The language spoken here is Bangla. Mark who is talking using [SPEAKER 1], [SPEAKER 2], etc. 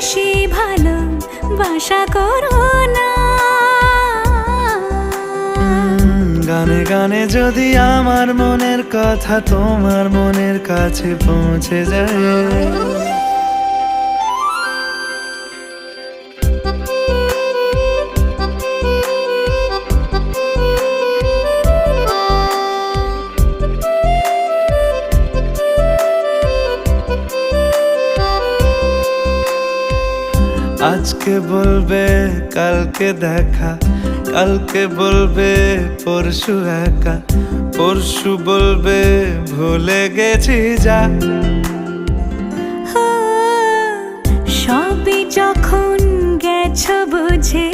[SPEAKER 1] বেশি ভালো বাসা করো না।
[SPEAKER 2] গানে গানে যদি আমার মনের কথা তোমার মনের কাছে পৌঁছে যায়, আজকে বলবে কালকে দেখা, কালকে বলবে পরশু একা, পরশু বলবে ভুলে গেছি যা।
[SPEAKER 1] সবই যখন গেছো বুঝে